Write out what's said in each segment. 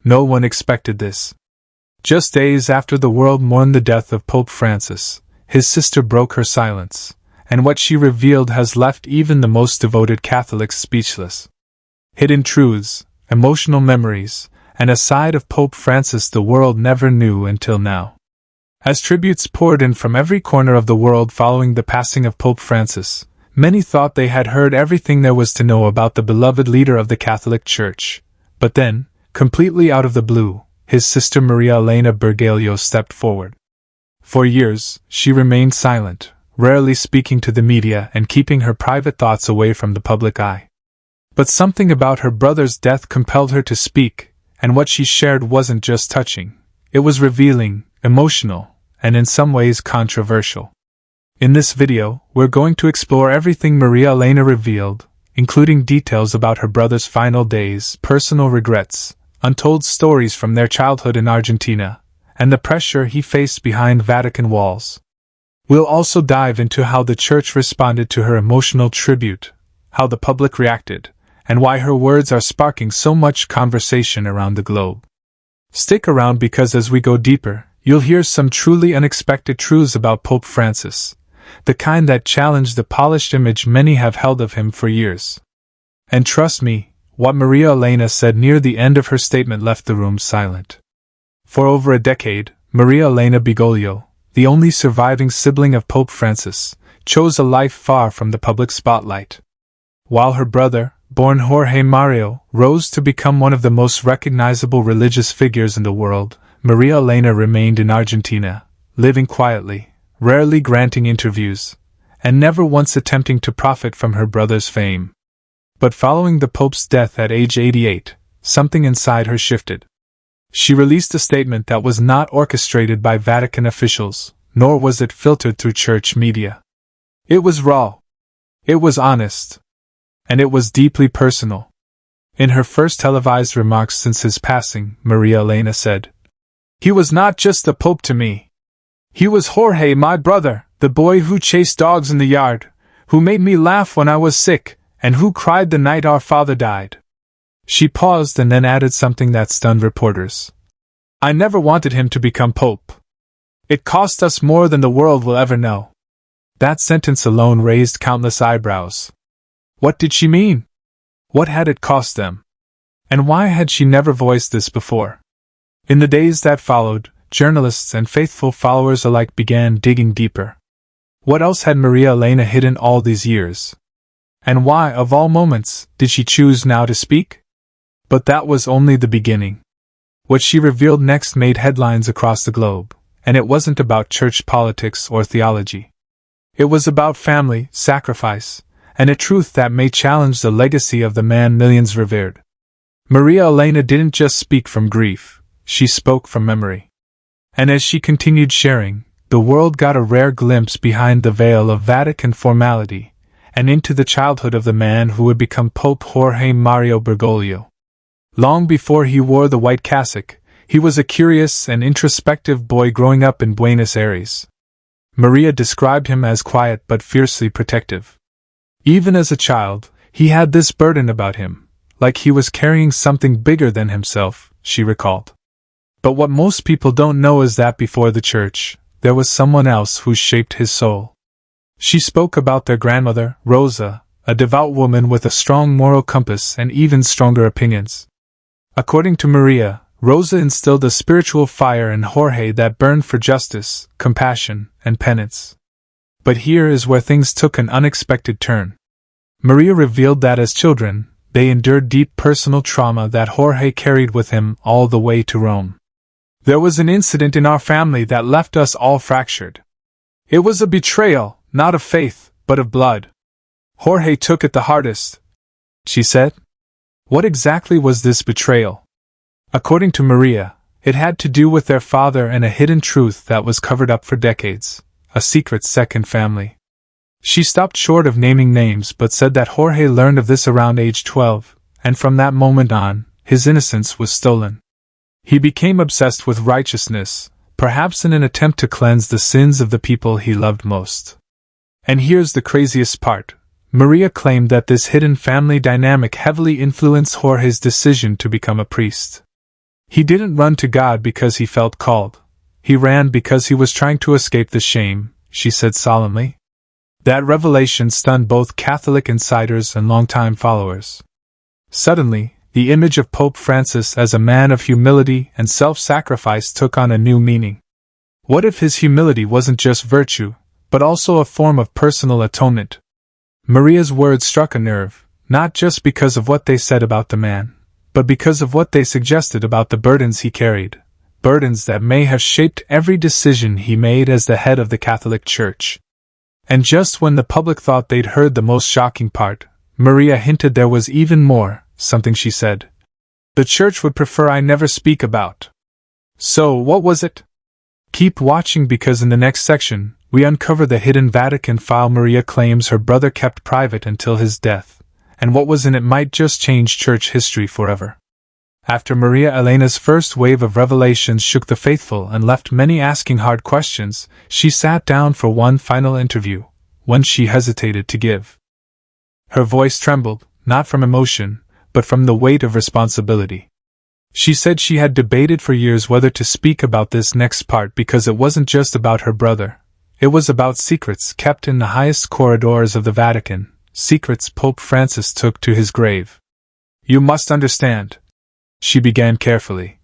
No one expected this. Just days after the world mourned the death of Pope Francis, his sister broke her silence, and what she revealed has left even the most devoted Catholics speechless. Hidden truths, emotional memories, and a side of Pope Francis the world never knew until now. As tributes poured in from every corner of the world following the passing of Pope Francis, many thought they had heard everything there was to know about the beloved leader of the Catholic Church. But then, completely out of the blue, his sister Maria Elena Bergoglio stepped forward. For years, she remained silent, rarely speaking to the media and keeping her private thoughts away from the public eye. But something about her brother's death compelled her to speak, and what she shared wasn't just touching. It was revealing, emotional, and in some ways controversial. In this video, we're going to explore everything Maria Elena revealed, including details about her brother's final days, personal regrets, untold stories from their childhood in Argentina, and the pressure he faced behind Vatican walls. We'll also dive into how the Church responded to her emotional tribute, how the public reacted, and why her words are sparking so much conversation around the globe. Stick around because as we go deeper, you'll hear some truly unexpected truths about Pope Francis, the kind that challenge the polished image many have held of him for years. And trust me, what Maria Elena said near the end of her statement left the room silent. For over a decade, Maria Elena Bergoglio, the only surviving sibling of Pope Francis, chose a life far from the public spotlight. While her brother, born Jorge Mario, rose to become one of the most recognizable religious figures in the world, Maria Elena remained in Argentina, living quietly, rarely granting interviews, and never once attempting to profit from her brother's fame. But following the Pope's death at age 88, something inside her shifted. She released a statement that was not orchestrated by Vatican officials, nor was it filtered through church media. It was raw. It was honest. And it was deeply personal. In her first televised remarks since his passing, Maria Elena said, "He was not just the Pope to me. He was Jorge, my brother, the boy who chased dogs in the yard, who made me laugh when I was sick, and who cried the night our father died." She paused and then added something that stunned reporters. "I never wanted him to become Pope. It cost us more than the world will ever know." That sentence alone raised countless eyebrows. What did she mean? What had it cost them? And why had she never voiced this before? In the days that followed, journalists and faithful followers alike began digging deeper. What else had Maria Elena hidden all these years? And why, of all moments, did she choose now to speak? But that was only the beginning. What she revealed next made headlines across the globe, and it wasn't about church politics or theology. It was about family, sacrifice, and a truth that may challenge the legacy of the man millions revered. Maria Elena didn't just speak from grief, she spoke from memory. And as she continued sharing, the world got a rare glimpse behind the veil of Vatican formality, and into the childhood of the man who would become Pope Jorge Mario Bergoglio. Long before he wore the white cassock, he was a curious and introspective boy growing up in Buenos Aires. Maria described him as quiet but fiercely protective. Even as a child, he had this burden about him, like he was carrying something bigger than himself, she recalled. But what most people don't know is that before the church, there was someone else who shaped his soul. She spoke about their grandmother, Rosa, a devout woman with a strong moral compass and even stronger opinions. According to Maria, Rosa instilled a spiritual fire in Jorge that burned for justice, compassion, and penance. But here is where things took an unexpected turn. Maria revealed that as children, they endured deep personal trauma that Jorge carried with him all the way to Rome. "There was an incident in our family that left us all fractured. It was a betrayal, not of faith, but of blood. Jorge took it the hardest," she said. What exactly was this betrayal? According to Maria, it had to do with their father and a hidden truth that was covered up for decades, a secret second family. She stopped short of naming names but said that Jorge learned of this around age 12, and from that moment on, his innocence was stolen. He became obsessed with righteousness, perhaps in an attempt to cleanse the sins of the people he loved most. And here's the craziest part. Maria claimed that this hidden family dynamic heavily influenced Jorge's decision to become a priest. He didn't run to God because he felt called. He ran because he was trying to escape the shame, she said solemnly. That revelation stunned both Catholic insiders and longtime followers. Suddenly, the image of Pope Francis as a man of humility and self-sacrifice took on a new meaning. What if his humility wasn't just virtue, but also a form of personal atonement? Maria's words struck a nerve, not just because of what they said about the man, but because of what they suggested about the burdens he carried, burdens that may have shaped every decision he made as the head of the Catholic Church. And just when the public thought they'd heard the most shocking part, Maria hinted there was even more, something she said. The Church would prefer I never speak about. So, what was it? Keep watching because in the next section, we uncover the hidden Vatican file Maria claims her brother kept private until his death, and what was in it might just change church history forever. After Maria Elena's first wave of revelations shook the faithful and left many asking hard questions, she sat down for one final interview, one she hesitated to give. Her voice trembled, not from emotion, but from the weight of responsibility. She said she had debated for years whether to speak about this next part because it wasn't just about her brother. It was about secrets kept in the highest corridors of the Vatican, secrets Pope Francis took to his grave. You must understand, she began carefully.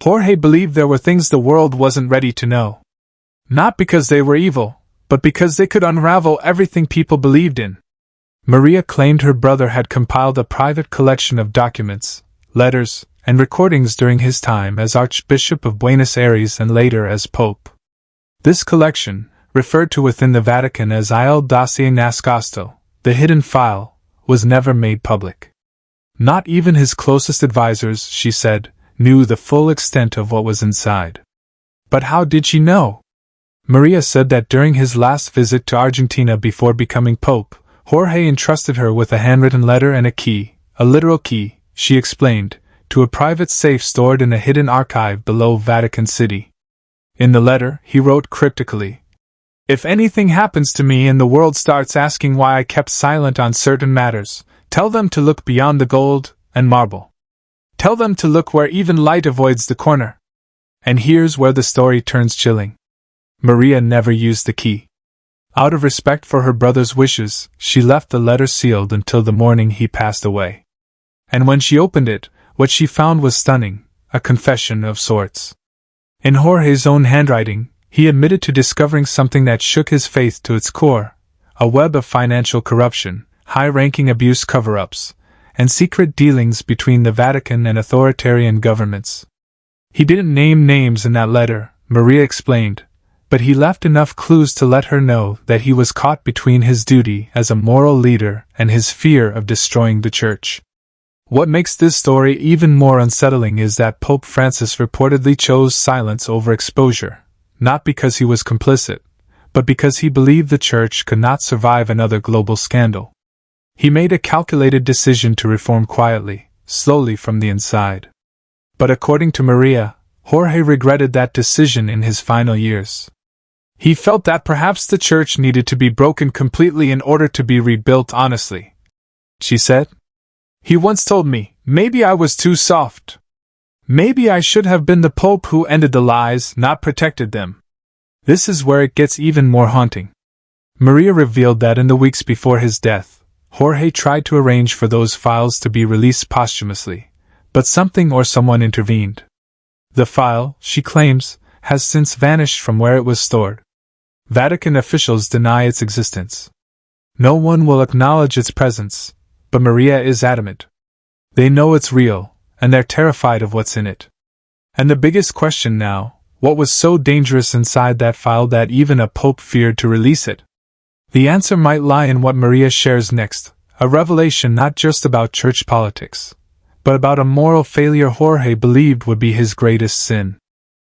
Jorge believed there were things the world wasn't ready to know. Not because they were evil, but because they could unravel everything people believed in. Maria claimed her brother had compiled a private collection of documents, letters, and recordings during his time as Archbishop of Buenos Aires and later as Pope. This collection, referred to within the Vatican as Il Dossier Nascosto, the hidden file, was never made public. Not even his closest advisors, she said, knew the full extent of what was inside. But how did she know? Maria said that during his last visit to Argentina before becoming Pope, Jorge entrusted her with a handwritten letter and a key, a literal key, she explained, to a private safe stored in a hidden archive below Vatican City. In the letter, he wrote cryptically, "If anything happens to me and the world starts asking why I kept silent on certain matters, tell them to look beyond the gold and marble. Tell them to look where even light avoids the corner." And here's where the story turns chilling. Maria never used the key. Out of respect for her brother's wishes, she left the letter sealed until the morning he passed away. And when she opened it, what she found was stunning, a confession of sorts. In Jorge's own handwriting, he admitted to discovering something that shook his faith to its core, a web of financial corruption, high-ranking abuse cover-ups, and secret dealings between the Vatican and authoritarian governments. He didn't name names in that letter, Maria explained, but he left enough clues to let her know that he was caught between his duty as a moral leader and his fear of destroying the Church. What makes this story even more unsettling is that Pope Francis reportedly chose silence over exposure, not because he was complicit, but because he believed the Church could not survive another global scandal. He made a calculated decision to reform quietly, slowly from the inside. But according to Maria, Jorge regretted that decision in his final years. He felt that perhaps the Church needed to be broken completely in order to be rebuilt honestly. She said, "He once told me, maybe I was too soft. Maybe I should have been the Pope who ended the lies, not protected them." This is where it gets even more haunting. Maria revealed that in the weeks before his death, Jorge tried to arrange for those files to be released posthumously, but something or someone intervened. The file, she claims, has since vanished from where it was stored. Vatican officials deny its existence. No one will acknowledge its presence, but Maria is adamant. They know it's real, and they're terrified of what's in it. And the biggest question now, what was so dangerous inside that file that even a pope feared to release it? The answer might lie in what Maria shares next, a revelation not just about church politics, but about a moral failure Jorge believed would be his greatest sin.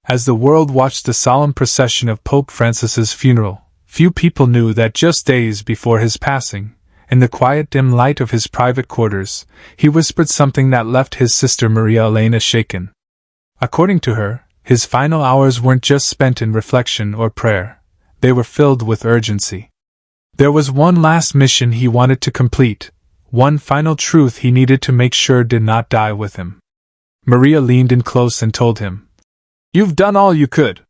As the world watched the solemn procession of Pope Francis's funeral, few people knew that just days before his passing, in the quiet dim light of his private quarters, he whispered something that left his sister Maria Elena shaken. According to her, his final hours weren't just spent in reflection or prayer, they were filled with urgency. There was one last mission he wanted to complete, one final truth he needed to make sure did not die with him. Maria leaned in close and told him. You've done all you could.